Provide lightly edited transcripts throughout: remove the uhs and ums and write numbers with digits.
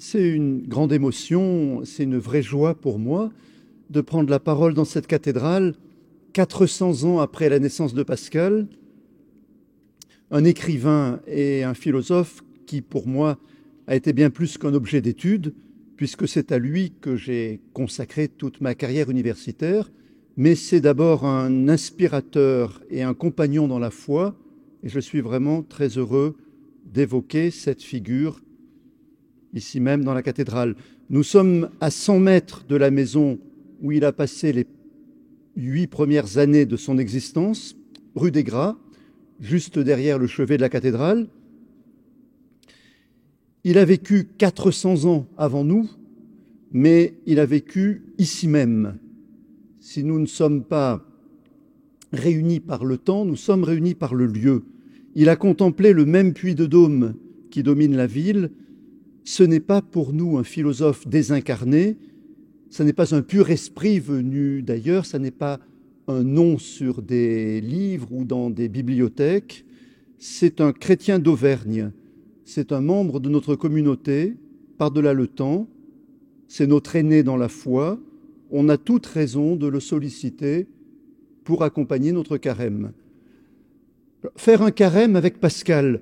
C'est une grande émotion, c'est une vraie joie pour moi de prendre la parole dans cette cathédrale 400 ans après la naissance de Pascal, un écrivain et un philosophe qui, pour moi, a été bien plus qu'un objet d'étude, puisque c'est à lui que j'ai consacré toute ma carrière universitaire, mais c'est d'abord un inspirateur et un compagnon dans la foi, et je suis vraiment très heureux d'évoquer cette figure ici même dans la cathédrale. Nous sommes à 100 mètres de la maison où il a passé les 8 premières années de son existence, rue des Gras, juste derrière le chevet de la cathédrale. Il a vécu 400 ans avant nous, mais il a vécu ici même. Si nous ne sommes pas réunis par le temps, nous sommes réunis par le lieu. Il a contemplé le même puits de Dôme qui domine la ville. Ce n'est pas pour nous un philosophe désincarné, ce n'est pas un pur esprit venu d'ailleurs, ce n'est pas un nom sur des livres ou dans des bibliothèques, c'est un chrétien d'Auvergne, c'est un membre de notre communauté, par-delà le temps, c'est notre aîné dans la foi, on a toute raison de le solliciter pour accompagner notre carême. Faire un carême avec Pascal,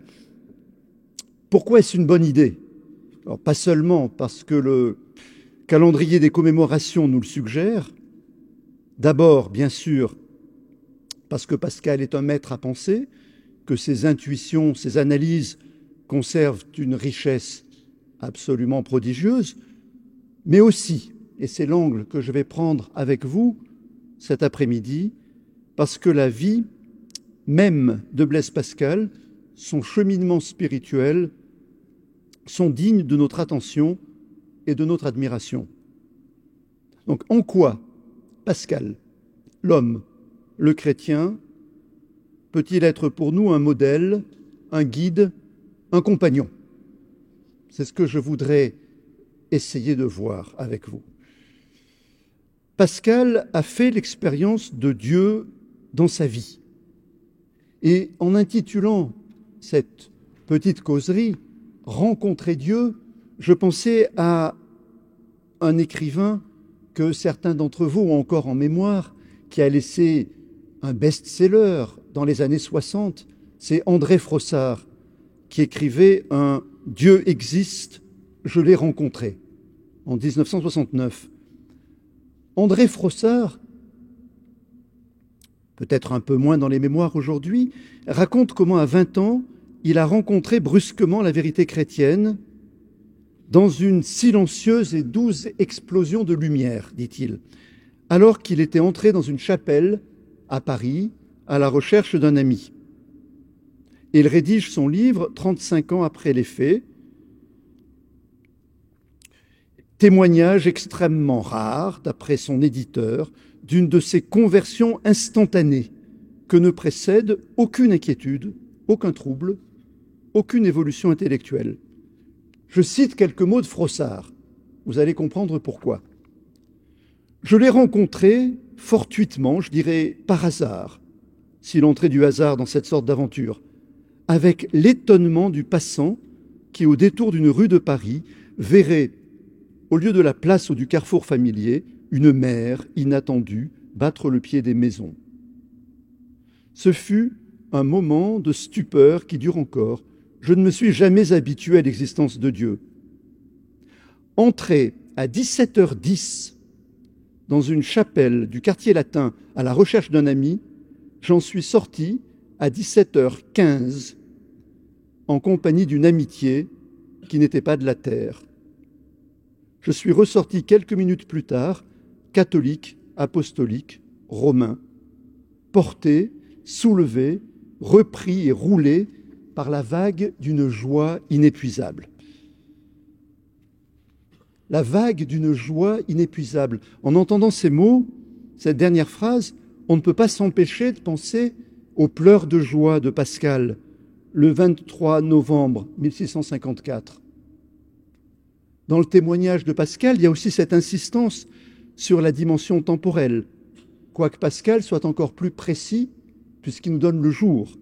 pourquoi est-ce une bonne idée ? Alors, pas seulement parce que le calendrier des commémorations nous le suggère, d'abord, bien sûr, parce que Pascal est un maître à penser, que ses intuitions, ses analyses conservent une richesse absolument prodigieuse, mais aussi, et c'est l'angle que je vais prendre avec vous cet après-midi, parce que la vie même de Blaise Pascal, son cheminement spirituel, sont dignes de notre attention et de notre admiration. Donc, en quoi Pascal, l'homme, le chrétien, peut-il être pour nous un modèle, un guide, un compagnon ? C'est ce que je voudrais essayer de voir avec vous. Pascal a fait l'expérience de Dieu dans sa vie. Et en intitulant cette petite causerie « Rencontrer Dieu », je pensais à un écrivain que certains d'entre vous ont encore en mémoire, qui a laissé un best-seller dans les années 60, c'est André Frossard, qui écrivait un « Dieu existe, je l'ai rencontré » en 1969. André Frossard, peut-être un peu moins dans les mémoires aujourd'hui, raconte comment à 20 ans, il a rencontré brusquement la vérité chrétienne dans une silencieuse et douce explosion de lumière, dit-il, alors qu'il était entré dans une chapelle à Paris à la recherche d'un ami. Et il rédige son livre 35 ans après les faits, témoignage extrêmement rare, d'après son éditeur, d'une de ces conversions instantanées que ne précède aucune inquiétude, aucun trouble, aucune évolution intellectuelle. Je cite quelques mots de Frossard. Vous allez comprendre pourquoi. Je l'ai rencontré fortuitement, je dirais par hasard, s'il entrait du hasard dans cette sorte d'aventure, avec l'étonnement du passant qui, au détour d'une rue de Paris, verrait, au lieu de la place ou du carrefour familier, une mère inattendue battre le pied des maisons. Ce fut un moment de stupeur qui dure encore. Je ne me suis jamais habitué à l'existence de Dieu. Entré à 17h10 dans une chapelle du quartier latin à la recherche d'un ami, j'en suis sorti à 17h15 en compagnie d'une amitié qui n'était pas de la terre. Je suis ressorti quelques minutes plus tard, catholique, apostolique, romain, porté, soulevé, repris et roulé par la vague d'une joie inépuisable. La vague d'une joie inépuisable. En entendant ces mots, cette dernière phrase, on ne peut pas s'empêcher de penser aux pleurs de joie de Pascal, le 23 novembre 1654. Dans le témoignage de Pascal, il y a aussi cette insistance sur la dimension temporelle, quoique Pascal soit encore plus précis, puisqu'il nous donne le jour.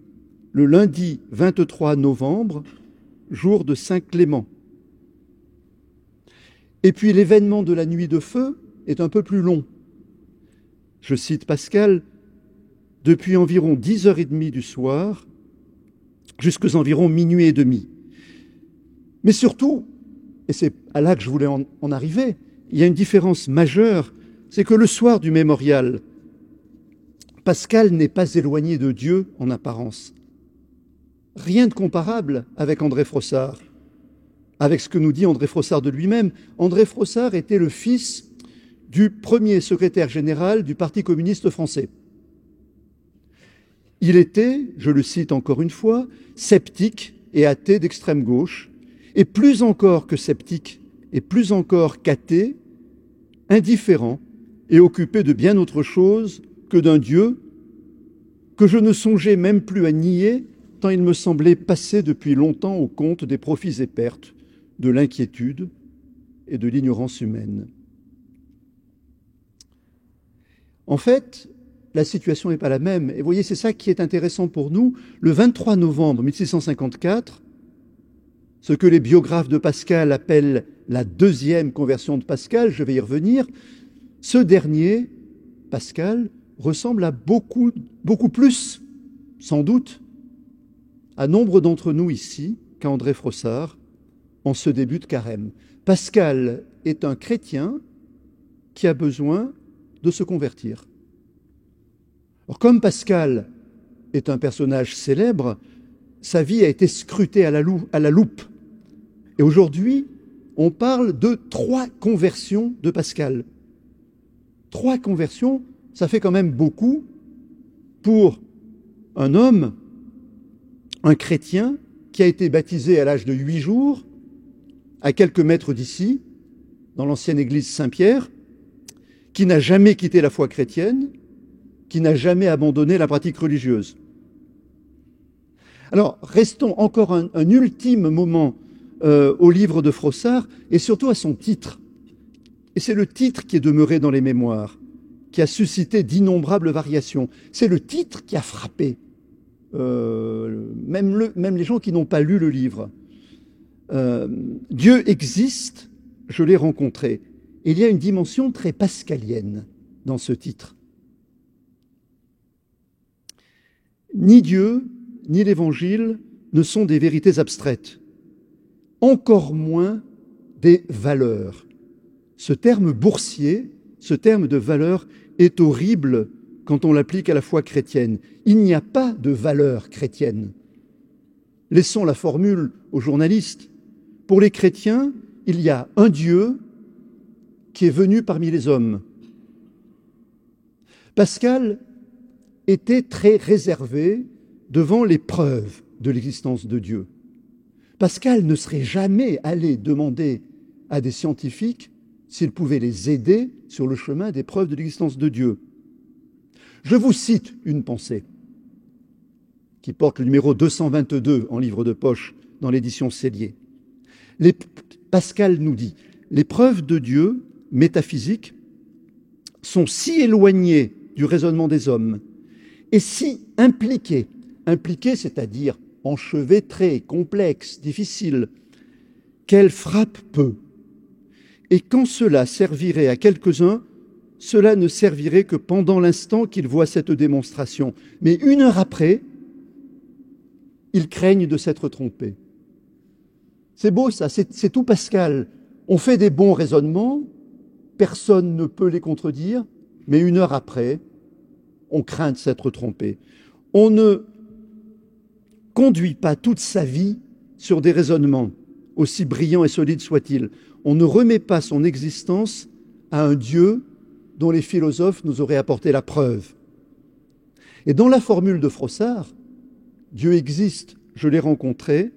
Le lundi 23 novembre, jour de Saint Clément. Et puis l'événement de la nuit de feu est un peu plus long. Je cite Pascal, « Depuis environ 10h30 du soir jusqu'aux environ minuit et demi. » Mais surtout, et c'est à là que je voulais en arriver, il y a une différence majeure, c'est que le soir du mémorial, Pascal n'est pas éloigné de Dieu en apparence. Rien de comparable avec André Frossard, avec ce que nous dit André Frossard de lui-même. André Frossard était le fils du premier secrétaire général du Parti communiste français. Il était, je le cite encore une fois, sceptique et athée d'extrême gauche, et plus encore que sceptique, et plus encore qu'athée, indifférent et occupé de bien autre chose que d'un Dieu que je ne songeais même plus à nier, tant il me semblait passer depuis longtemps au compte des profits et pertes, de l'inquiétude et de l'ignorance humaine. En fait, la situation n'est pas la même. Et vous voyez, c'est ça qui est intéressant pour nous. Le 23 novembre 1654, ce que les biographes de Pascal appellent la deuxième conversion de Pascal, je vais y revenir, ce dernier, Pascal, ressemble à beaucoup plus, sans doute, à nombre d'entre nous ici, qu'à André Frossard, en ce début de carême. Pascal est un chrétien qui a besoin de se convertir. Alors, comme Pascal est un personnage célèbre, sa vie a été scrutée à la loupe. Et aujourd'hui, on parle de 3 conversions de Pascal. 3 conversions, ça fait quand même beaucoup pour un homme, un chrétien, qui a été baptisé à l'âge de 8 jours, à quelques mètres d'ici, dans l'ancienne église Saint-Pierre, qui n'a jamais quitté la foi chrétienne, qui n'a jamais abandonné la pratique religieuse. Alors, restons encore un ultime moment au livre de Frossard, et surtout à son titre. Et c'est le titre qui est demeuré dans les mémoires, qui a suscité d'innombrables variations. C'est le titre qui a frappé, même les gens qui n'ont pas lu le livre. Dieu existe, je l'ai rencontré. Et il y a une dimension très pascalienne dans ce titre. Ni Dieu, ni l'Évangile ne sont des vérités abstraites, encore moins des valeurs. Ce terme boursier, ce terme de valeur est horrible quand on l'applique à la foi chrétienne. Il n'y a pas de valeur chrétienne. Laissons la formule aux journalistes. Pour les chrétiens, il y a un Dieu qui est venu parmi les hommes. Pascal était très réservé devant les preuves de l'existence de Dieu. Pascal ne serait jamais allé demander à des scientifiques s'ils pouvaient les aider sur le chemin des preuves de l'existence de Dieu. Je vous cite une pensée qui porte le numéro 222 en livre de poche dans l'édition Sellier. Pascal nous dit « Les preuves de Dieu métaphysiques sont si éloignées du raisonnement des hommes et si impliquées, c'est-à-dire enchevêtrées, complexes, difficiles, qu'elles frappent peu. Et quand cela servirait à quelques-uns, cela ne servirait que pendant l'instant qu'ils voient cette démonstration. Mais 1 heure après, ils craignent de s'être trompés. » C'est beau ça, c'est tout Pascal. On fait des bons raisonnements, personne ne peut les contredire, mais 1 heure après, on craint de s'être trompé. On ne conduit pas toute sa vie sur des raisonnements, aussi brillants et solides soient-ils. On ne remet pas son existence à un Dieu dont les philosophes nous auraient apporté la preuve. Et dans la formule de Frossard, Dieu existe, je l'ai rencontré,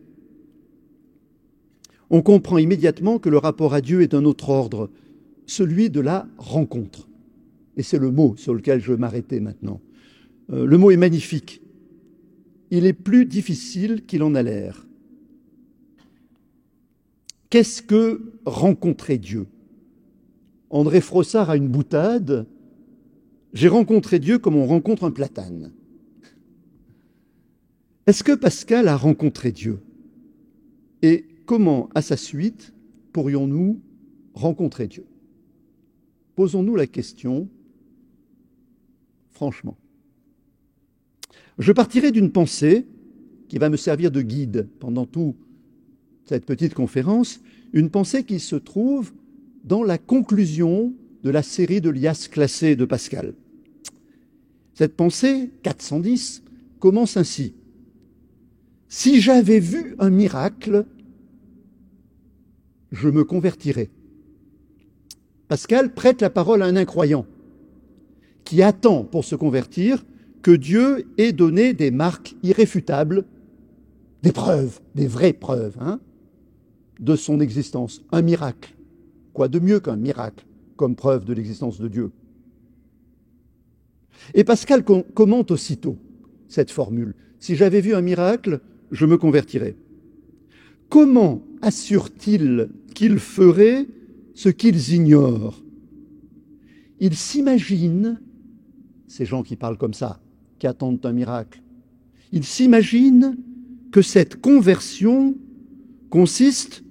on comprend immédiatement que le rapport à Dieu est d'un autre ordre, celui de la rencontre. Et c'est le mot sur lequel je veux m'arrêter maintenant. Le mot est magnifique. Il est plus difficile qu'il en a l'air. Qu'est-ce que rencontrer Dieu ? André Frossard a une boutade. J'ai rencontré Dieu comme on rencontre un platane. Est-ce que Pascal a rencontré Dieu ? Et comment, à sa suite, pourrions-nous rencontrer Dieu? Posons-nous la question, franchement. Je partirai d'une pensée qui va me servir de guide pendant toute cette petite conférence, une pensée qui se trouve dans la conclusion de la série de liasses classées de Pascal. Cette pensée, 410, commence ainsi. Si j'avais vu un miracle, je me convertirais. Pascal prête la parole à un incroyant qui attend pour se convertir que Dieu ait donné des marques irréfutables, des preuves, des vraies preuves, de son existence. Un miracle. Quoi de mieux qu'un miracle comme preuve de l'existence de Dieu? Et Pascal commente aussitôt cette formule. Si j'avais vu un miracle, je me convertirais. Comment assure-t-il qu'ils feraient ce qu'ils ignorent? Ils s'imaginent, ces gens qui parlent comme ça, qui attendent un miracle, ils s'imaginent que cette conversion consiste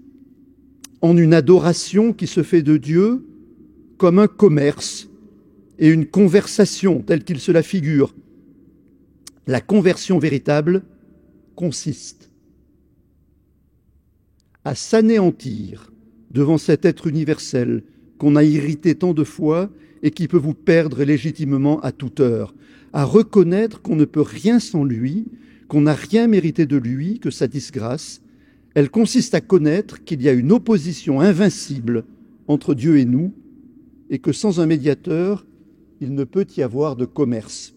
en une adoration qui se fait de Dieu comme un commerce et une conversation telle qu'il se la figure. La conversion véritable consiste à s'anéantir devant cet être universel qu'on a irrité tant de fois et qui peut vous perdre légitimement à toute heure, à reconnaître qu'on ne peut rien sans lui, qu'on n'a rien mérité de lui, que sa disgrâce. Elle consiste à connaître qu'il y a une opposition invincible entre Dieu et nous, et que sans un médiateur, il ne peut y avoir de commerce.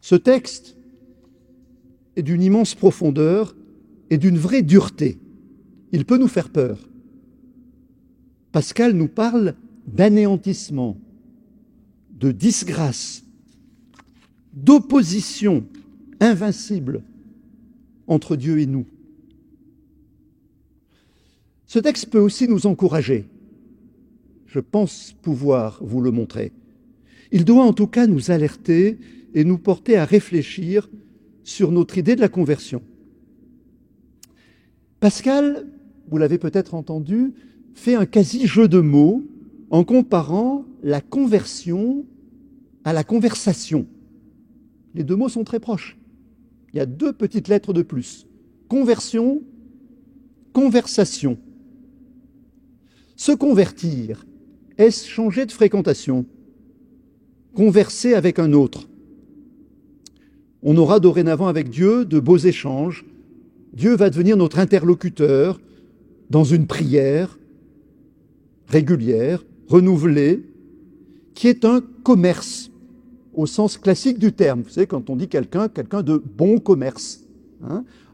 Ce texte est d'une immense profondeur et d'une vraie dureté. Il peut nous faire peur. Pascal nous parle d'anéantissement, de disgrâce, d'opposition invincible entre Dieu et nous. Ce texte peut aussi nous encourager. Je pense pouvoir vous le montrer. Il doit en tout cas nous alerter et nous porter à réfléchir sur notre idée de la conversion. Pascal, vous l'avez peut-être entendu, fait un quasi-jeu de mots en comparant la conversion à la conversation. Les deux mots sont très proches. Il y a deux petites lettres de plus. Conversion, conversation. Se convertir, est-ce changer de fréquentation? Converser avec un autre. On aura dorénavant avec Dieu de beaux échanges. Dieu va devenir notre interlocuteur dans une prière régulière, renouvelée, qui est un commerce au sens classique du terme. Vous savez, quand on dit quelqu'un de bon commerce,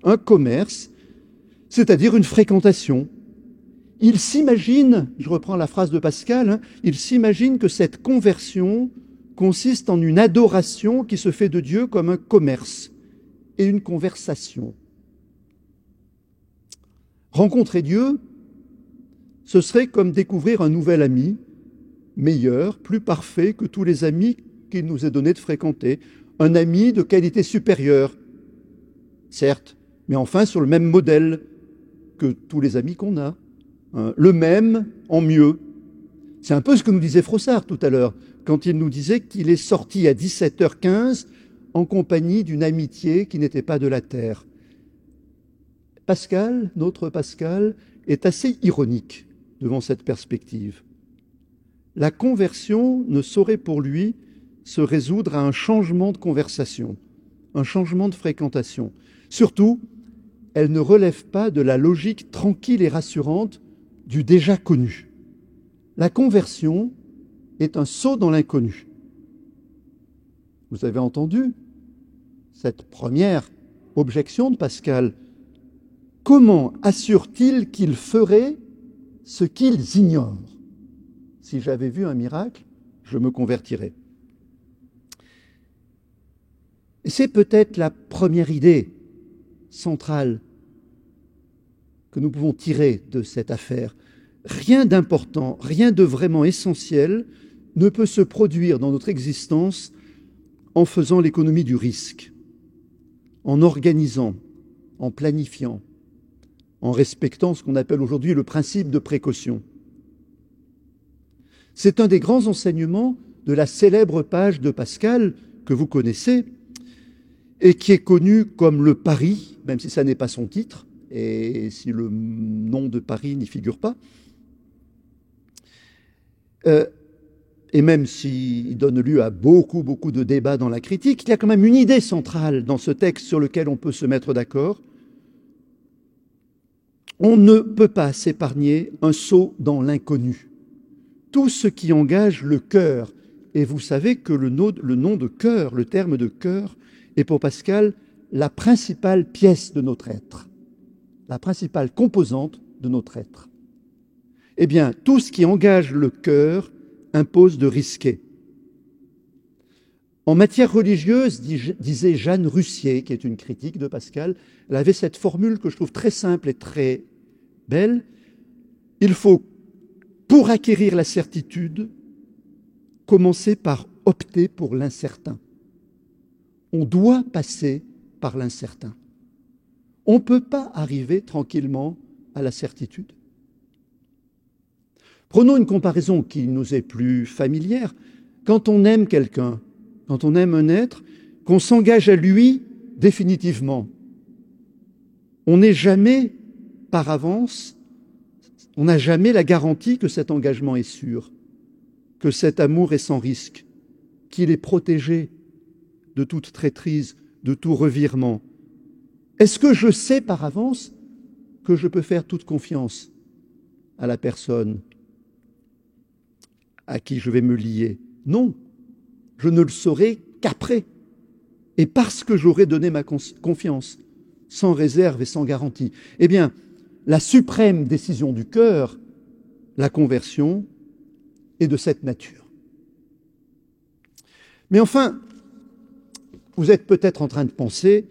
un commerce, c'est-à-dire une fréquentation. Il s'imagine, je reprends la phrase de Pascal, il s'imagine que cette conversion consiste en une adoration qui se fait de Dieu comme un commerce et une conversation. Rencontrer Dieu, ce serait comme découvrir un nouvel ami, meilleur, plus parfait que tous les amis qu'il nous est donné de fréquenter, un ami de qualité supérieure, certes, mais enfin sur le même modèle que tous les amis qu'on a, le même en mieux. C'est un peu ce que nous disait Frossard tout à l'heure, quand il nous disait qu'il est sorti à 17h15 en compagnie d'une amitié qui n'était pas de la terre. Pascal, notre Pascal, est assez ironique devant cette perspective. La conversion ne saurait pour lui se résoudre à un changement de conversation, un changement de fréquentation. Surtout, elle ne relève pas de la logique tranquille et rassurante du déjà connu. La conversion est un saut dans l'inconnu. Vous avez entendu cette première objection de Pascal. Comment assure-t-il qu'ils feraient ce qu'ils ignorent? Si j'avais vu un miracle, je me convertirais. Et c'est peut-être la première idée centrale que nous pouvons tirer de cette affaire. Rien d'important, rien de vraiment essentiel ne peut se produire dans notre existence en faisant l'économie du risque, en organisant, en planifiant, en respectant ce qu'on appelle aujourd'hui le principe de précaution. C'est un des grands enseignements de la célèbre page de Pascal que vous connaissez et qui est connue comme le pari, même si ça n'est pas son titre et si le nom de Paris n'y figure pas. Et même s'il donne lieu à beaucoup de débats dans la critique, il y a quand même une idée centrale dans ce texte sur lequel on peut se mettre d'accord. On ne peut pas s'épargner un saut dans l'inconnu. Tout ce qui engage le cœur, et vous savez que le nom de cœur, le terme de cœur, est pour Pascal la principale pièce de notre être, la principale composante de notre être. Eh bien, tout ce qui engage le cœur impose de risquer. En matière religieuse, disait Jeanne Russier, qui est une critique de Pascal, elle avait cette formule que je trouve très simple et très belle. Il faut, pour acquérir la certitude, commencer par opter pour l'incertain. On doit passer par l'incertain. On ne peut pas arriver tranquillement à la certitude. Prenons une comparaison qui nous est plus familière. Quand on aime quelqu'un, quand on aime un être, qu'on s'engage à lui définitivement, on n'est jamais par avance, on n'a jamais la garantie que cet engagement est sûr, que cet amour est sans risque, qu'il est protégé de toute traîtrise, de tout revirement. Est-ce que je sais par avance que je peux faire toute confiance à la personne à qui je vais me lier? Non, je ne le saurai qu'après. Et parce que j'aurai donné ma confiance, sans réserve et sans garantie. Eh bien, la suprême décision du cœur, la conversion, est de cette nature. Mais enfin, vous êtes peut-être en train de penser,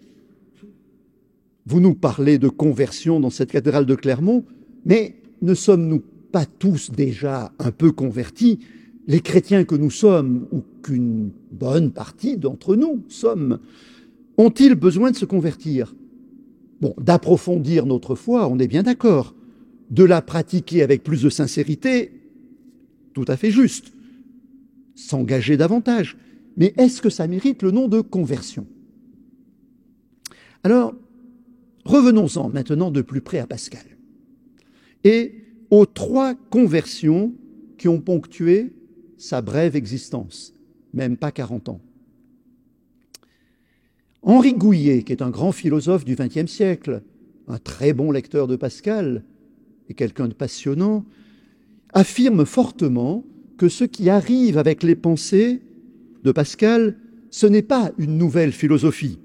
vous nous parlez de conversion dans cette cathédrale de Clermont, mais ne sommes-nous pas tous déjà un peu convertis? Les chrétiens que nous sommes, ou qu'une bonne partie d'entre nous sommes, ont-ils besoin de se convertir? Bon, d'approfondir notre foi, on est bien d'accord. De la pratiquer avec plus de sincérité, tout à fait juste. S'engager davantage. Mais est-ce que ça mérite le nom de conversion? Alors, revenons-en maintenant de plus près à Pascal et aux 3 conversions qui ont ponctué sa brève existence, même pas 40 ans. Henri Gouillet, qui est un grand philosophe du XXe siècle, un très bon lecteur de Pascal et quelqu'un de passionnant, affirme fortement que ce qui arrive avec les pensées de Pascal, ce n'est pas une nouvelle philosophie,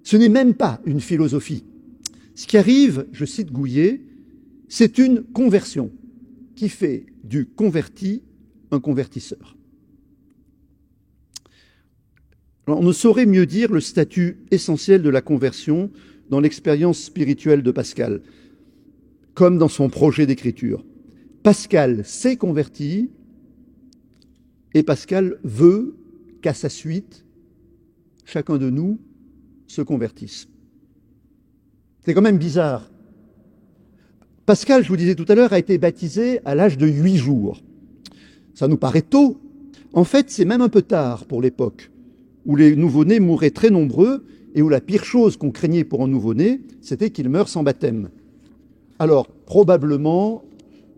ce n'est même pas une philosophie. Ce qui arrive, je cite Gouillet, c'est une conversion qui fait du converti un convertisseur. Alors, on ne saurait mieux dire le statut essentiel de la conversion dans l'expérience spirituelle de Pascal, comme dans son projet d'écriture. Pascal s'est converti et Pascal veut qu'à sa suite, chacun de nous se convertisse. C'est quand même bizarre. Pascal, je vous disais tout à l'heure, a été baptisé à l'âge de 8 jours. Ça nous paraît tôt. En fait, c'est même un peu tard pour l'époque, où les nouveau-nés mouraient très nombreux et où la pire chose qu'on craignait pour un nouveau-né, c'était qu'il meure sans baptême. Alors, probablement,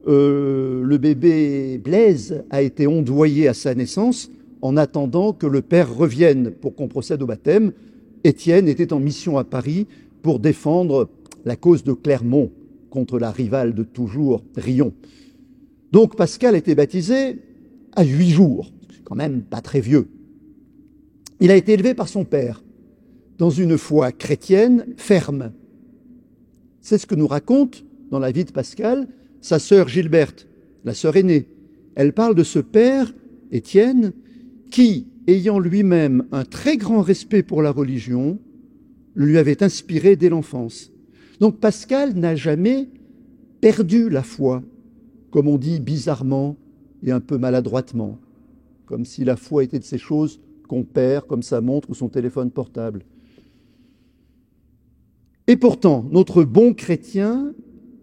le bébé Blaise a été ondoyé à sa naissance en attendant que le père revienne pour qu'on procède au baptême. Étienne était en mission à Paris pour défendre la cause de Clermont contre la rivale de toujours, Riom. Donc Pascal a été baptisé à 8 jours, c'est quand même pas très vieux. Il a été élevé par son père dans une foi chrétienne ferme. C'est ce que nous raconte dans la vie de Pascal sa sœur Gilberte, la sœur aînée. Elle parle de ce père, Étienne, qui, ayant lui-même un très grand respect pour la religion, lui avait inspiré dès l'enfance. Donc Pascal n'a jamais perdu la foi, comme on dit bizarrement et un peu maladroitement, comme si la foi était de ces choses qu'on perd, comme sa montre ou son téléphone portable. Et pourtant, notre bon chrétien,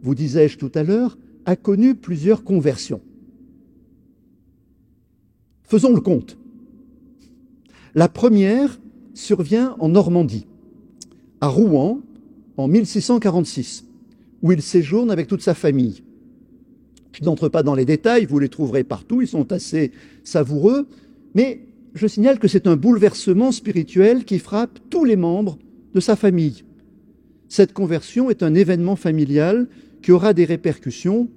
vous disais-je tout à l'heure, a connu plusieurs conversions. Faisons le compte. La première survient en Normandie, à Rouen, en 1646, où il séjourne avec toute sa famille. Je n'entre pas dans les détails, vous les trouverez partout, ils sont assez savoureux, mais je signale que c'est un bouleversement spirituel qui frappe tous les membres de sa famille. Cette conversion est un événement familial qui aura des répercussions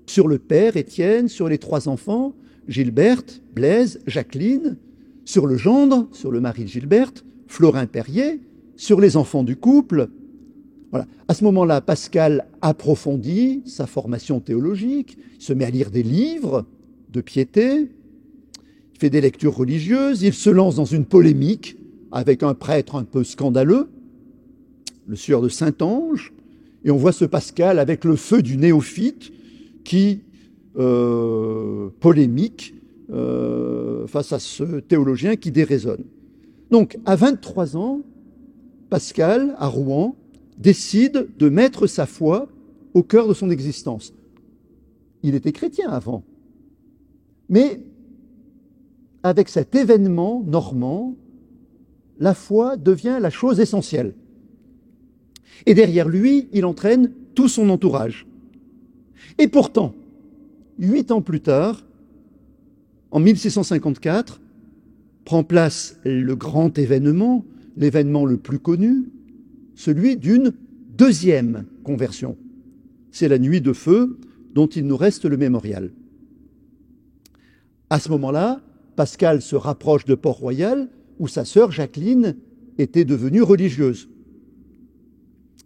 sur le père Étienne, sur les 3 enfants, Gilberte, Blaise, Jacqueline, sur le gendre, sur le mari de Gilberte, Florin Perrier, sur les enfants du couple. Voilà. À ce moment-là, Pascal approfondit sa formation théologique, il se met à lire des livres de piété, il fait des lectures religieuses, il se lance dans une polémique avec un prêtre un peu scandaleux, le sieur de Saint-Ange, et on voit ce Pascal avec le feu du néophyte qui polémique face à ce théologien qui déraisonne. Donc, à 23 ans, Pascal, à Rouen, décide de mettre sa foi au cœur de son existence. Il était chrétien avant, mais avec cet événement normand, la foi devient la chose essentielle. Et derrière lui, il entraîne tout son entourage. Et pourtant, 8 ans plus tard, en 1654, prend place le grand événement, l'événement le plus connu, celui d'une deuxième conversion. C'est la nuit de feu dont il nous reste le mémorial. À ce moment-là, Pascal se rapproche de Port-Royal, où sa sœur Jacqueline était devenue religieuse,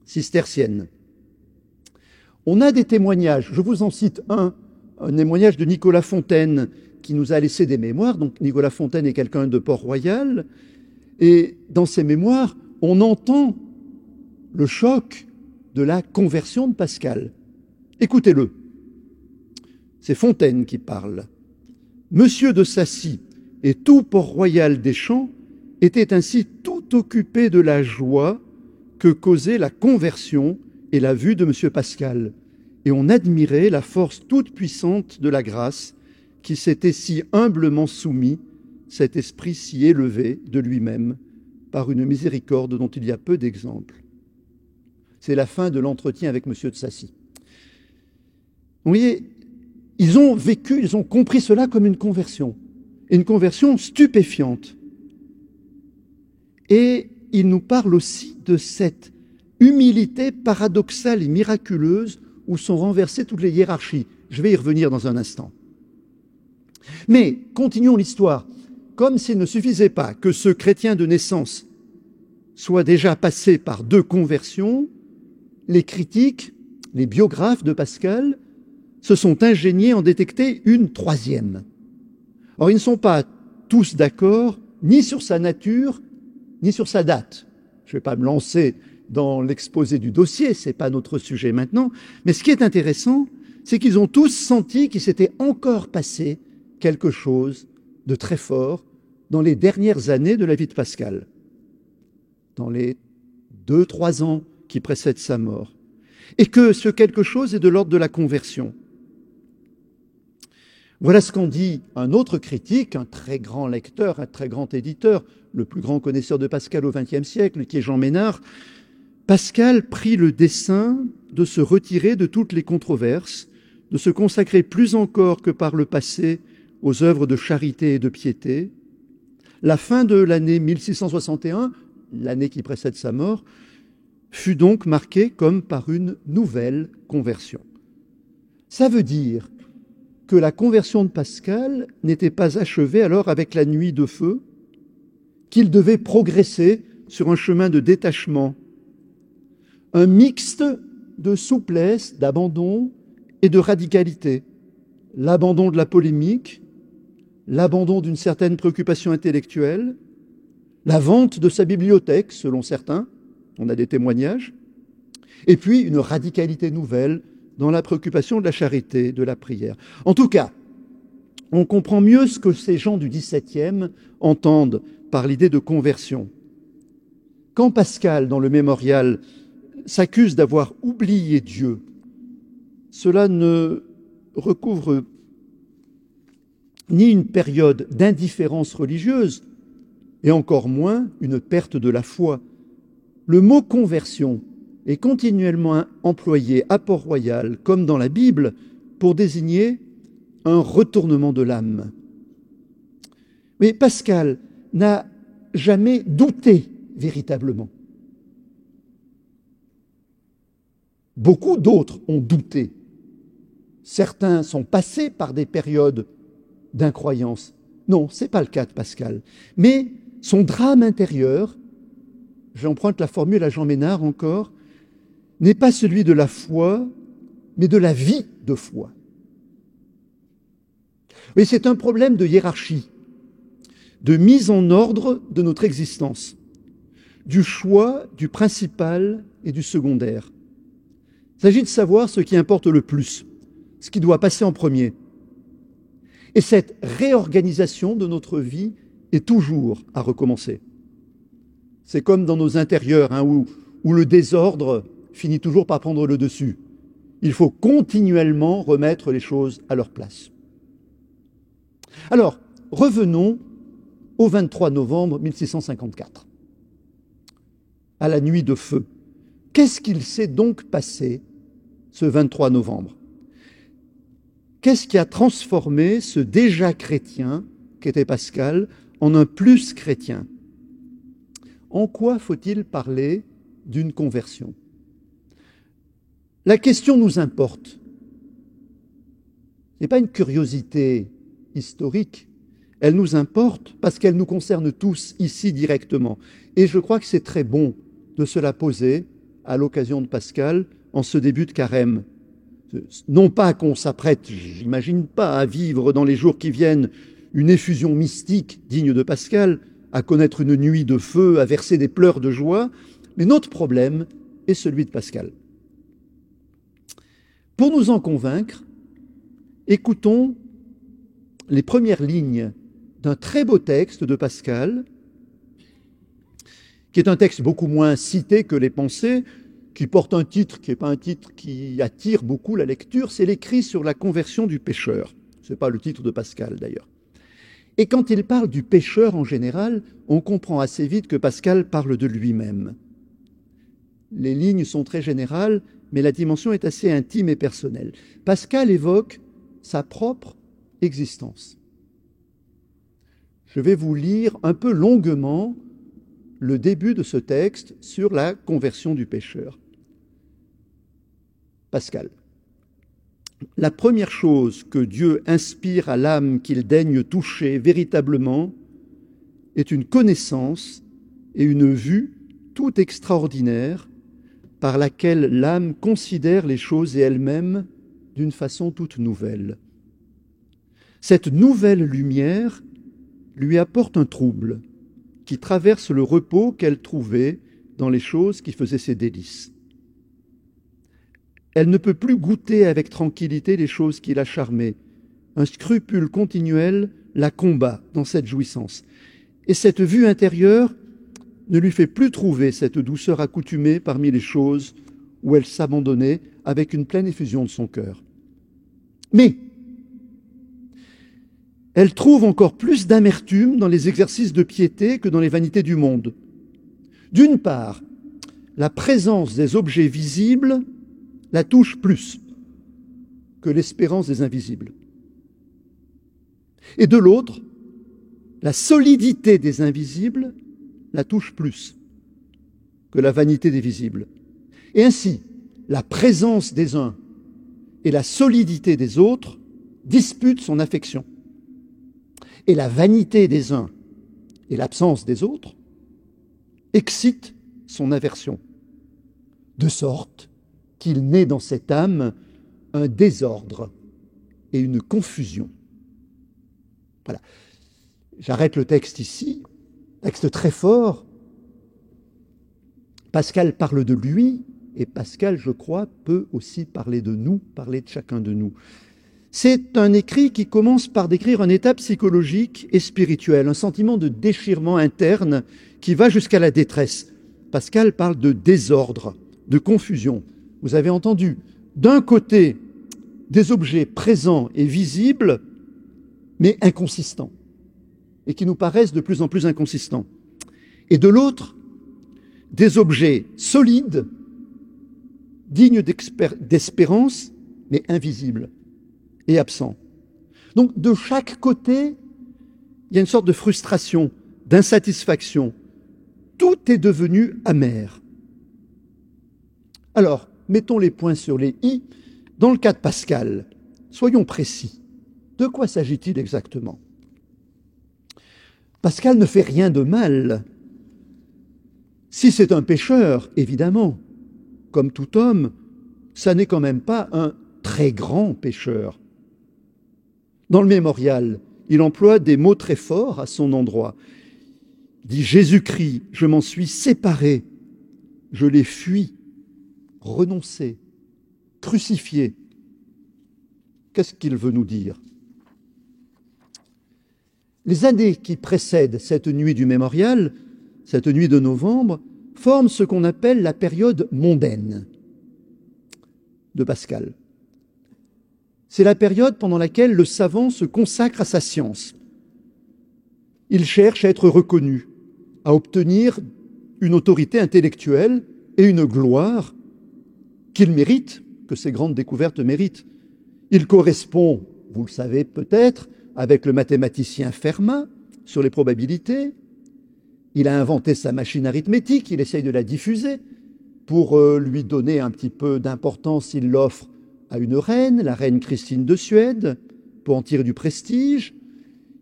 cistercienne. On a des témoignages, je vous en cite un témoignage de Nicolas Fontaine, qui nous a laissé des mémoires. Donc Nicolas Fontaine est quelqu'un de Port-Royal, et dans ses mémoires, on entend le choc de la conversion de Pascal. Écoutez-le. C'est Fontaine qui parle. Monsieur de Sacy et tout Port-Royal des Champs étaient ainsi tout occupés de la joie que causait la conversion et la vue de monsieur Pascal, et on admirait la force toute puissante de la grâce qui s'était si humblement soumis, cet esprit si élevé de lui-même, par une miséricorde dont il y a peu d'exemples. C'est la fin de l'entretien avec monsieur de Sacy. Vous voyez, ils ont vécu, ils ont compris cela comme une conversion stupéfiante. Et il nous parle aussi de cette humilité paradoxale et miraculeuse où sont renversées toutes les hiérarchies. Je vais y revenir dans un instant. Mais continuons l'histoire. Comme s'il ne suffisait pas que ce chrétien de naissance soit déjà passé par 2 conversions, les critiques, les biographes de Pascal, se sont ingéniés en détecter une 3e. Or, ils ne sont pas tous d'accord ni sur sa nature, ni sur sa date. Je ne vais pas me lancer dans l'exposé du dossier, ce n'est pas notre sujet maintenant, mais ce qui est intéressant, c'est qu'ils ont tous senti qu'il s'était encore passé quelque chose de très fort dans les dernières années de la vie de Pascal, dans les 2-3 ans qui précèdent sa mort, et que ce quelque chose est de l'ordre de la conversion. Voilà ce qu'en dit un autre critique, un très grand lecteur, un très grand éditeur, le plus grand connaisseur de Pascal au XXe siècle, qui est Jean Ménard. Pascal prit le dessein de se retirer de toutes les controverses, de se consacrer plus encore que par le passé aux œuvres de charité et de piété. La fin de l'année 1661, l'année qui précède sa mort, fut donc marquée comme par une nouvelle conversion. Ça veut dire que la conversion de Pascal n'était pas achevée alors avec la nuit de feu, qu'il devait progresser sur un chemin de détachement, un mixte de souplesse, d'abandon et de radicalité, l'abandon de la polémique, l'abandon d'une certaine préoccupation intellectuelle, la vente de sa bibliothèque, selon certains, on a des témoignages, et puis une radicalité nouvelle dans la préoccupation de la charité, de la prière. En tout cas, on comprend mieux ce que ces gens du XVIIe entendent par l'idée de conversion. Quand Pascal, dans le mémorial, s'accuse d'avoir oublié Dieu, cela ne recouvre ni une période d'indifférence religieuse, et encore moins une perte de la foi. Le mot conversion est continuellement employé à Port-Royal, comme dans la Bible, pour désigner un retournement de l'âme. Mais Pascal n'a jamais douté véritablement. Beaucoup d'autres ont douté. Certains sont passés par des périodes d'incroyance. Non, ce n'est pas le cas de Pascal. Mais son drame intérieur, j'emprunte la formule à Jean Ménard encore, n'est pas celui de la foi, mais de la vie de foi. Oui, c'est un problème de hiérarchie, de mise en ordre de notre existence, du choix du principal et du secondaire. Il s'agit de savoir ce qui importe le plus, ce qui doit passer en premier. Et cette réorganisation de notre vie est toujours à recommencer. C'est comme dans nos intérieurs, où le désordre finit toujours par prendre le dessus. Il faut continuellement remettre les choses à leur place. Alors, revenons au 23 novembre 1654, à la nuit de feu. Qu'est-ce qu'il s'est donc passé ce 23 novembre? Qu'est-ce qui a transformé ce déjà chrétien, qu'était Pascal, en un plus chrétien? En quoi faut-il parler d'une conversion? La question nous importe. Ce n'est pas une curiosité historique, elle nous importe parce qu'elle nous concerne tous ici directement. Et je crois que c'est très bon de se la poser à l'occasion de Pascal en ce début de carême. Non pas qu'on s'apprête, j'imagine pas, à vivre dans les jours qui viennent une effusion mystique digne de Pascal, à connaître une nuit de feu, à verser des pleurs de joie, mais notre problème est celui de Pascal. Pour nous en convaincre, écoutons les premières lignes d'un très beau texte de Pascal, qui est un texte beaucoup moins cité que les Pensées, qui porte un titre qui n'est pas un titre qui attire beaucoup la lecture, c'est l'écrit sur la conversion du pécheur. Ce n'est pas le titre de Pascal d'ailleurs. Et quand il parle du pécheur en général, on comprend assez vite que Pascal parle de lui-même. Les lignes sont très générales, mais la dimension est assez intime et personnelle. Pascal évoque sa propre existence. Je vais vous lire un peu longuement le début de ce texte sur la conversion du pécheur. Pascal. La première chose que Dieu inspire à l'âme qu'il daigne toucher véritablement est une connaissance et une vue tout extraordinaire par laquelle l'âme considère les choses et elle-même d'une façon toute nouvelle. Cette nouvelle lumière lui apporte un trouble qui traverse le repos qu'elle trouvait dans les choses qui faisaient ses délices. Elle ne peut plus goûter avec tranquillité les choses qui la charmaient. Un scrupule continuel la combat dans cette jouissance. Et cette vue intérieure ne lui fait plus trouver cette douceur accoutumée parmi les choses où elle s'abandonnait avec une pleine effusion de son cœur. Mais elle trouve encore plus d'amertume dans les exercices de piété que dans les vanités du monde. D'une part, la présence des objets visibles la touche plus que l'espérance des invisibles. Et de l'autre, la solidité des invisibles la touche plus que la vanité des visibles. Et ainsi, la présence des uns et la solidité des autres disputent son affection. Et la vanité des uns et l'absence des autres excitent son aversion. De sorte qu'il naît dans cette âme un désordre et une confusion. Voilà. J'arrête le texte ici, texte très fort. Pascal parle de lui, et Pascal, je crois, peut aussi parler de nous, parler de chacun de nous. C'est un écrit qui commence par décrire un état psychologique et spirituel, un sentiment de déchirement interne qui va jusqu'à la détresse. Pascal parle de désordre de confusion. Vous avez entendu, d'un côté, des objets présents et visibles, mais inconsistants, et qui nous paraissent de plus en plus inconsistants. Et de l'autre, des objets solides, dignes d'espérance, mais invisibles et absents. Donc, de chaque côté, il y a une sorte de frustration, d'insatisfaction. Tout est devenu amer. Alors, mettons les points sur les i. Dans le cas de Pascal, soyons précis. De quoi s'agit-il exactement? Pascal ne fait rien de mal. Si c'est un pécheur, évidemment, comme tout homme, ça n'est quand même pas un très grand pécheur. Dans le mémorial, il emploie des mots très forts à son endroit. Il dit « Jésus-Christ, je m'en suis séparé, je l'ai fui, renoncé, crucifié. » Qu'est-ce qu'il veut nous dire? Les années qui précèdent cette nuit du mémorial, cette nuit de novembre, forment ce qu'on appelle la période mondaine de Pascal. C'est la période pendant laquelle le savant se consacre à sa science. Il cherche à être reconnu, à obtenir une autorité intellectuelle et une gloire qu'il mérite, que ses grandes découvertes méritent. Il correspond, vous le savez peut-être, avec le mathématicien Fermat sur les probabilités. Il a inventé sa machine arithmétique, il essaye de la diffuser. Pour lui donner un petit peu d'importance, il l'offre à une reine, la reine Christine de Suède, pour en tirer du prestige.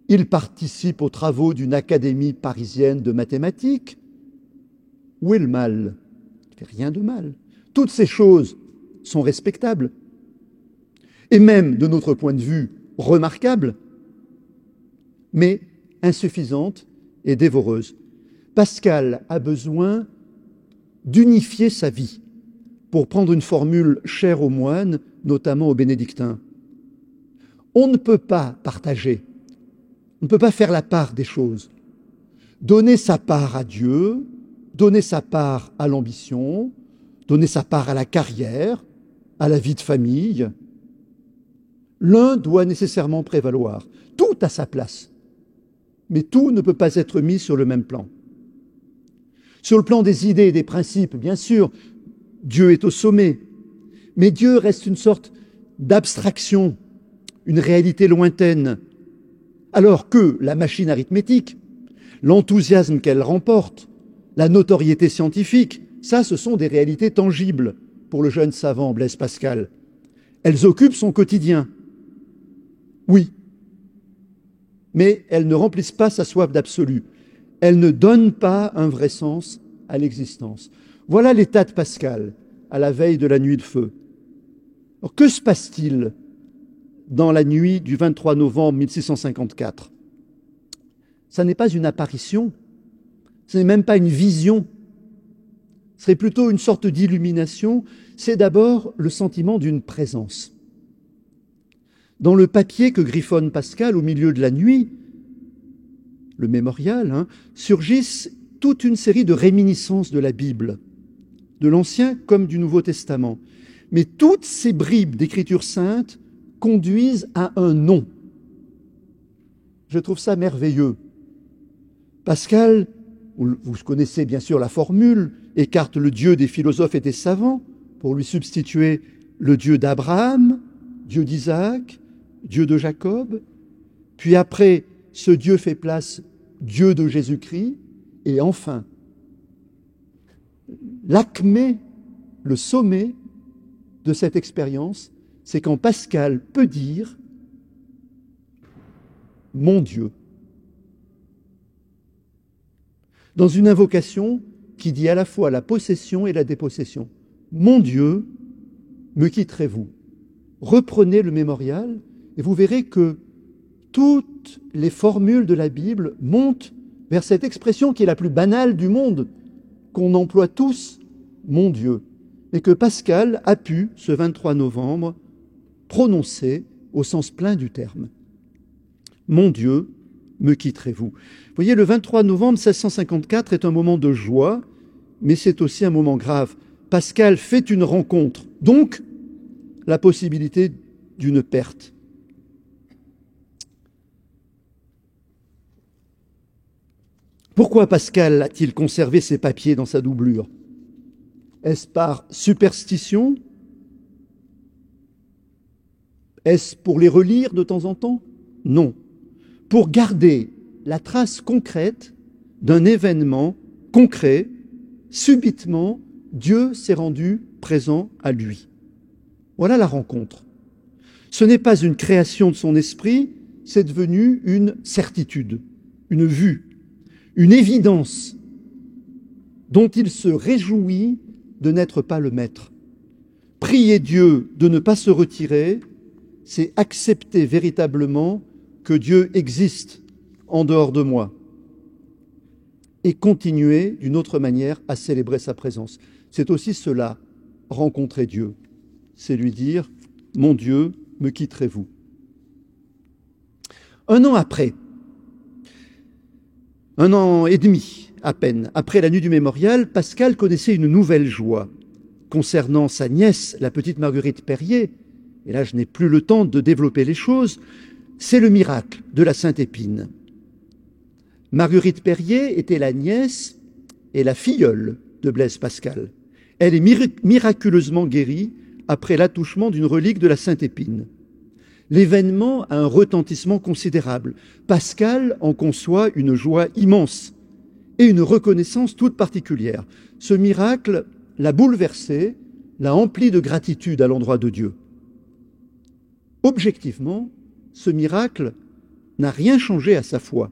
Il participe aux travaux d'une académie parisienne de mathématiques. Où est le mal? Il ne fait rien de mal. Toutes ces choses sont respectables. Et même, de notre point de vue, remarquables, mais insuffisantes et dévoreuses. Pascal a besoin d'unifier sa vie, pour prendre une formule chère aux moines, notamment aux bénédictins. On ne peut pas partager, on ne peut pas faire la part des choses. Donner sa part à Dieu, donner sa part à l'ambition, donner sa part à la carrière, à la vie de famille. L'un doit nécessairement prévaloir. Tout a sa place, mais tout ne peut pas être mis sur le même plan. Sur le plan des idées et des principes, bien sûr, Dieu est au sommet, mais Dieu reste une sorte d'abstraction, une réalité lointaine, alors que la machine arithmétique, l'enthousiasme qu'elle remporte, la notoriété scientifique, ça, ce sont des réalités tangibles pour le jeune savant Blaise Pascal. Elles occupent son quotidien, oui, mais elles ne remplissent pas sa soif d'absolu. Elles ne donnent pas un vrai sens à l'existence. Voilà l'état de Pascal à la veille de la nuit de feu. Alors, que se passe-t-il dans la nuit du 23 novembre 1654? Ça n'est pas une apparition, ce n'est même pas une vision, ce serait plutôt une sorte d'illumination. C'est d'abord le sentiment d'une présence. Dans le papier que griffonne Pascal au milieu de la nuit, le mémorial, surgissent toute une série de réminiscences de la Bible, de l'Ancien comme du Nouveau Testament. Mais toutes ces bribes d'écriture sainte conduisent à un nom. Je trouve ça merveilleux. Pascal, vous connaissez bien sûr la formule, écarte le Dieu des philosophes et des savants pour lui substituer le Dieu d'Abraham, Dieu d'Isaac, Dieu de Jacob. Puis après, ce Dieu fait place Dieu de Jésus-Christ. Et enfin, l'acmé, le sommet de cette expérience, c'est quand Pascal peut dire « mon Dieu ». Dans une invocation qui dit à la fois la possession et la dépossession. « Mon Dieu, me quitterez-vous » Reprenez le mémorial et vous verrez que toutes les formules de la Bible montent vers cette expression qui est la plus banale du monde, qu'on emploie tous, mon Dieu, et que Pascal a pu, ce 23 novembre, prononcer au sens plein du terme. Mon Dieu, me quitterez-vous? Vous voyez, le 23 novembre 1654 est un moment de joie, mais c'est aussi un moment grave. Pascal fait une rencontre, donc la possibilité d'une perte. Pourquoi Pascal a-t-il conservé ses papiers dans sa doublure? Est-ce par superstition? Est-ce pour les relire de temps en temps? Non. Pour garder la trace concrète d'un événement concret, subitement, Dieu s'est rendu présent à lui. Voilà la rencontre. Ce n'est pas une création de son esprit, c'est devenu une certitude, une vue, une évidence dont il se réjouit de n'être pas le maître. Prier Dieu de ne pas se retirer, c'est accepter véritablement que Dieu existe en dehors de moi et continuer d'une autre manière à célébrer sa présence. C'est aussi cela, rencontrer Dieu. C'est lui dire, mon Dieu, me quitterez-vous? Un an après, 1 an et demi à peine, après la nuit du mémorial, Pascal connaissait une nouvelle joie concernant sa nièce, la petite Marguerite Perrier. Et là, je n'ai plus le temps de développer les choses. C'est le miracle de la Sainte Épine. Marguerite Perrier était la nièce et la filleule de Blaise Pascal. Elle est miraculeusement guérie après l'attouchement d'une relique de la Sainte Épine. L'événement a un retentissement considérable. Pascal en conçoit une joie immense et une reconnaissance toute particulière. Ce miracle l'a bouleversé, l'a empli de gratitude à l'endroit de Dieu. Objectivement, ce miracle n'a rien changé à sa foi.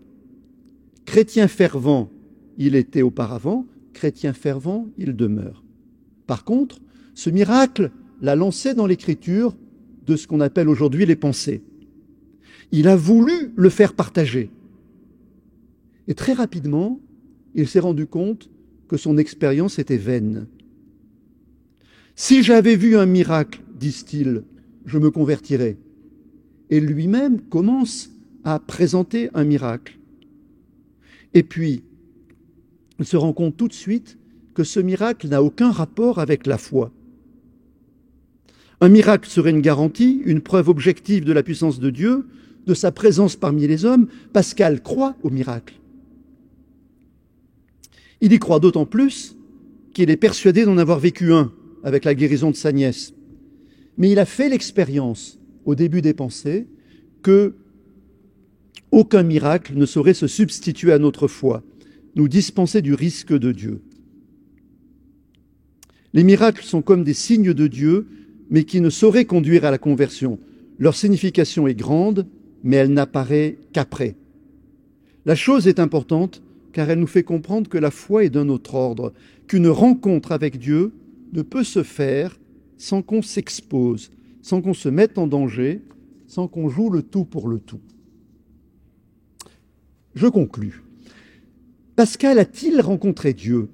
Chrétien fervent, il était auparavant, chrétien fervent, il demeure. Par contre, ce miracle l'a lancé dans l'écriture de ce qu'on appelle aujourd'hui les pensées. Il a voulu le faire partager. Et très rapidement, il s'est rendu compte que son expérience était vaine. Si j'avais vu un miracle, disent-ils, je me convertirais. Et lui-même commence à présenter un miracle. Et puis, il se rend compte tout de suite que ce miracle n'a aucun rapport avec la foi. Un miracle serait une garantie, une preuve objective de la puissance de Dieu, de sa présence parmi les hommes. Pascal croit au miracle. Il y croit d'autant plus qu'il est persuadé d'en avoir vécu un avec la guérison de sa nièce. Mais il a fait l'expérience, au début des pensées, que aucun miracle ne saurait se substituer à notre foi, nous dispenser du risque de Dieu. Les miracles sont comme des signes de Dieu, mais qui ne sauraient conduire à la conversion. Leur signification est grande, mais elle n'apparaît qu'après. La chose est importante, car elle nous fait comprendre que la foi est d'un autre ordre, qu'une rencontre avec Dieu ne peut se faire sans qu'on s'expose, sans qu'on se mette en danger, sans qu'on joue le tout pour le tout. Je conclus. Pascal a-t-il rencontré Dieu?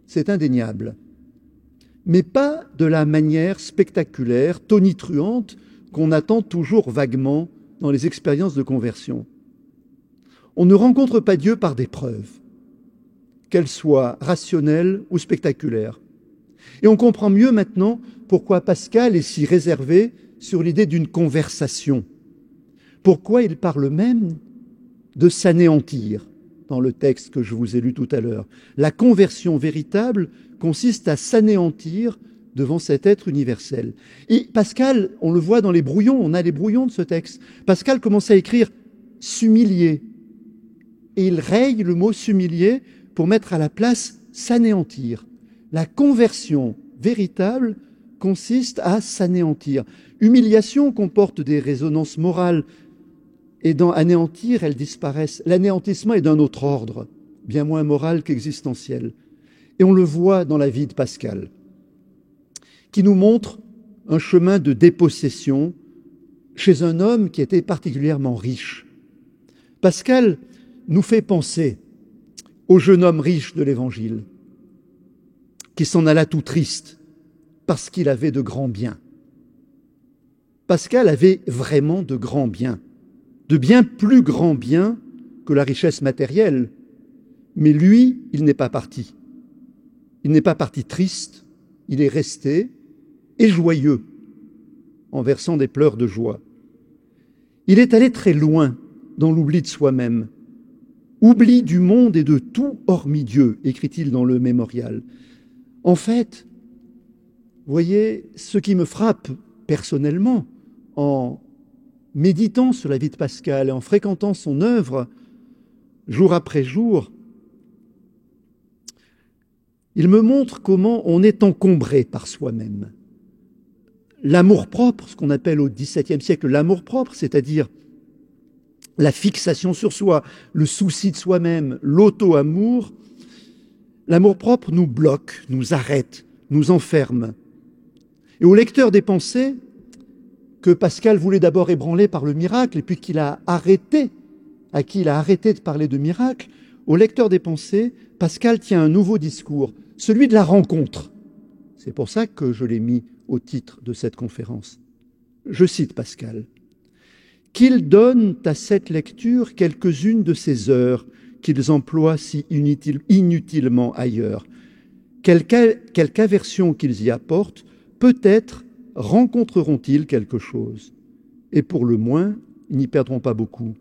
C'est indéniable, mais pas de la manière spectaculaire, tonitruante, qu'on attend toujours vaguement dans les expériences de conversion. On ne rencontre pas Dieu par des preuves, qu'elles soient rationnelles ou spectaculaires. Et on comprend mieux maintenant pourquoi Pascal est si réservé sur l'idée d'une conversation, pourquoi il parle même de s'anéantir dans le texte que je vous ai lu tout à l'heure. La conversion véritable consiste à s'anéantir devant cet être universel. Et Pascal, on le voit dans les brouillons, on a les brouillons de ce texte. Pascal commence à écrire « s'humilier ». Et il raye le mot « s'humilier » pour mettre à la place « s'anéantir ». La conversion véritable consiste à s'anéantir. Humiliation comporte des résonances morales, et dans anéantir, elles disparaissent. L'anéantissement est d'un autre ordre, bien moins moral qu'existentiel. Et on le voit dans la vie de Pascal, qui nous montre un chemin de dépossession chez un homme qui était particulièrement riche. Pascal nous fait penser au jeune homme riche de l'Évangile, qui s'en alla tout triste parce qu'il avait de grands biens. Pascal avait vraiment de grands biens, de bien plus grands biens que la richesse matérielle. Mais lui, il n'est pas parti. Il n'est pas parti triste, il est resté, et joyeux, en versant des pleurs de joie. Il est allé très loin dans l'oubli de soi-même, oubli du monde et de tout hormis Dieu, écrit-il dans le mémorial. En fait, vous voyez, ce qui me frappe personnellement en méditant sur la vie de Pascal et en fréquentant son œuvre jour après jour, il me montre comment on est encombré par soi-même. L'amour-propre, ce qu'on appelle au XVIIe siècle l'amour-propre, c'est-à-dire la fixation sur soi, le souci de soi-même, l'auto-amour, l'amour-propre nous bloque, nous arrête, nous enferme. Et au lecteur des pensées, que Pascal voulait d'abord ébranler par le miracle, et puis à qui il a arrêté de parler de miracle, au lecteur des pensées, Pascal tient un nouveau discours, celui de la rencontre. C'est pour ça que je l'ai mis au titre de cette conférence. Je cite Pascal. « Qu'ils donnent à cette lecture quelques-unes de ces heures qu'ils emploient si inutilement ailleurs. Quelque aversion qu'ils y apportent, peut-être rencontreront-ils quelque chose. Et pour le moins, ils n'y perdront pas beaucoup.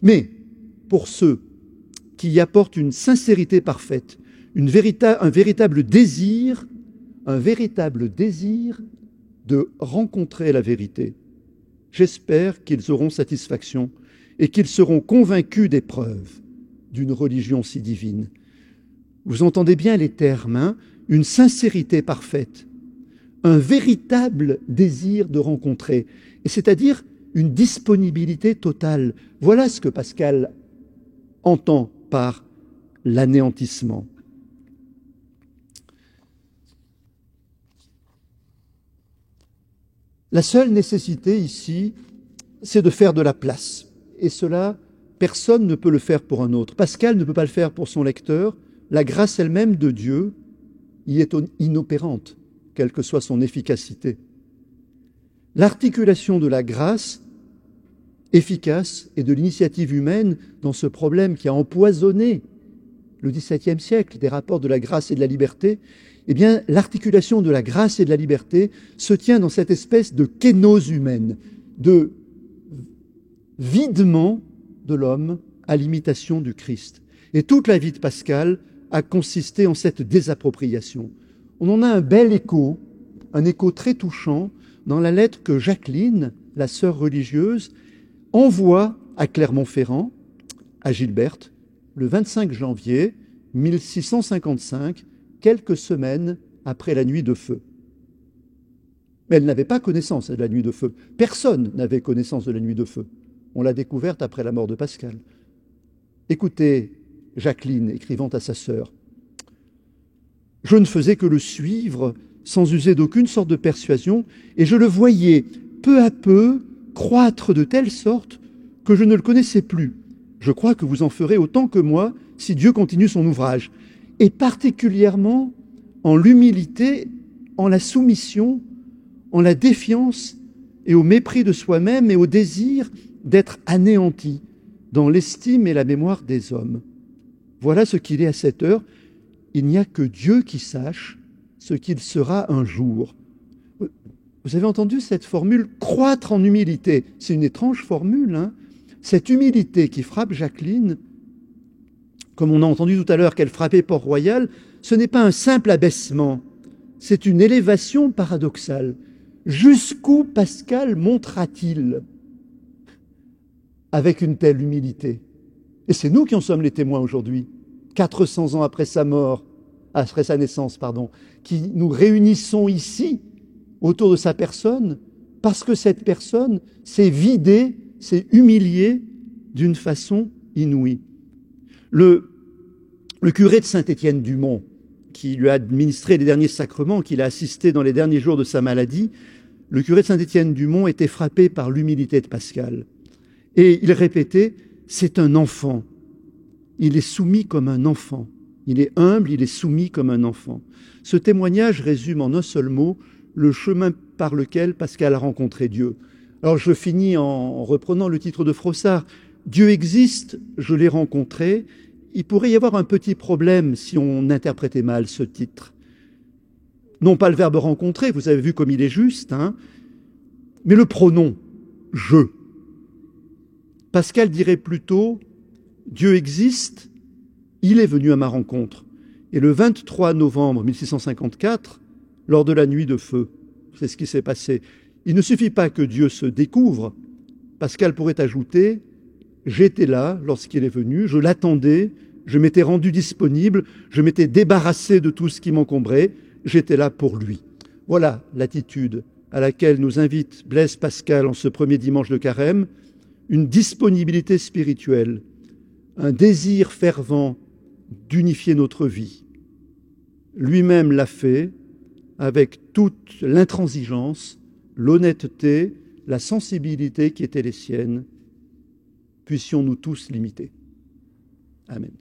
Mais pour ceux qui y apportent une sincérité parfaite, un véritable désir de rencontrer la vérité, j'espère qu'ils auront satisfaction et qu'ils seront convaincus des preuves d'une religion si divine. » Vous entendez bien les termes, hein ? Une sincérité parfaite, un véritable désir de rencontrer, et c'est-à-dire une disponibilité totale. Voilà ce que Pascal entend par l'anéantissement. La seule nécessité ici, c'est de faire de la place. Et cela, personne ne peut le faire pour un autre. Pascal ne peut pas le faire pour son lecteur. La grâce elle-même de Dieu y est inopérante, quelle que soit son efficacité. L'articulation de la grâce efficace et de l'initiative humaine dans ce problème qui a empoisonné le XVIIe siècle, des rapports de la grâce et de la liberté, eh bien, l'articulation de la grâce et de la liberté se tient dans cette espèce de kénose humaine, de videment de l'homme à l'imitation du Christ. Et toute la vie de Pascal a consisté en cette désappropriation. On en a un bel écho, un écho très touchant, dans la lettre que Jacqueline, la sœur religieuse, envoie à Clermont-Ferrand, à Gilberte, le 25 janvier 1655, quelques semaines après la nuit de feu. Mais elle n'avait pas connaissance de la nuit de feu. Personne n'avait connaissance de la nuit de feu. On l'a découverte après la mort de Pascal. Écoutez, Jacqueline, écrivant à sa sœur, « Je ne faisais que le suivre sans user d'aucune sorte de persuasion, et je le voyais peu à peu croître de telle sorte que je ne le connaissais plus. Je crois que vous en ferez autant que moi si Dieu continue son ouvrage. » Et particulièrement en l'humilité, en la soumission, en la défiance et au mépris de soi-même et au désir d'être anéanti dans l'estime et la mémoire des hommes. Voilà ce qu'il est à cette heure. Il n'y a que Dieu qui sache ce qu'il sera un jour. Vous avez entendu cette formule « croître en humilité ». C'est une étrange formule, hein ? Cette humilité qui frappe Jacqueline, comme on a entendu tout à l'heure qu'elle frappait Port-Royal, ce n'est pas un simple abaissement, c'est une élévation paradoxale. Jusqu'où Pascal montera-t-il avec une telle humilité? Et c'est nous qui en sommes les témoins aujourd'hui, 400 ans après sa naissance, qui nous réunissons ici autour de sa personne, parce que cette personne s'est vidée, s'est humiliée d'une façon inouïe. Le curé de Saint-Étienne-du-Mont, qui lui a administré les derniers sacrements, qu'il a assisté dans les derniers jours de sa maladie, le curé de Saint-Étienne-du-Mont était frappé par l'humilité de Pascal. Et il répétait, c'est un enfant. Il est soumis comme un enfant. Il est humble, il est soumis comme un enfant. Ce témoignage résume en un seul mot le chemin par lequel Pascal a rencontré Dieu. Alors je finis en reprenant le titre de Froissart. Dieu existe, je l'ai rencontré. Il pourrait y avoir un petit problème si on interprétait mal ce titre. Non pas le verbe rencontrer, vous avez vu comme il est juste, hein, mais le pronom « je ». Pascal dirait plutôt « Dieu existe, il est venu à ma rencontre ». Et le 23 novembre 1654, lors de la nuit de feu, c'est ce qui s'est passé. Il ne suffit pas que Dieu se découvre. Pascal pourrait ajouter « J'étais là lorsqu'il est venu, je l'attendais, je m'étais rendu disponible, je m'étais débarrassé de tout ce qui m'encombrait, j'étais là pour lui ». Voilà l'attitude à laquelle nous invite Blaise Pascal en ce premier dimanche de Carême, une disponibilité spirituelle, un désir fervent d'unifier notre vie. Lui-même l'a fait avec toute l'intransigeance, l'honnêteté, la sensibilité qui étaient les siennes. Puissions-nous tous l'imiter. Amen.